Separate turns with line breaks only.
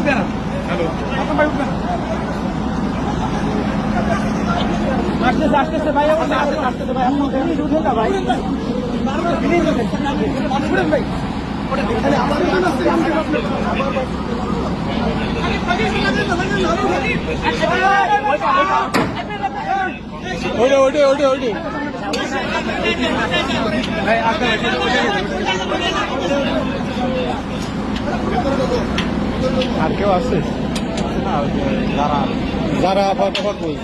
উঠবে না।
হ্যালো,
হাসান ভাই উঠবে না। আসতেছে আসতেছে ভাই, আসতেছে ভাই, আপনি প্লিজ উঠে যা ভাই, প্লিজ উঠেন, উঠেন ভাই।
ওইটা ওইটা ওইটা ওইটা
ভাই আসতে
আর কেউ আছে যারা যারা আবার কই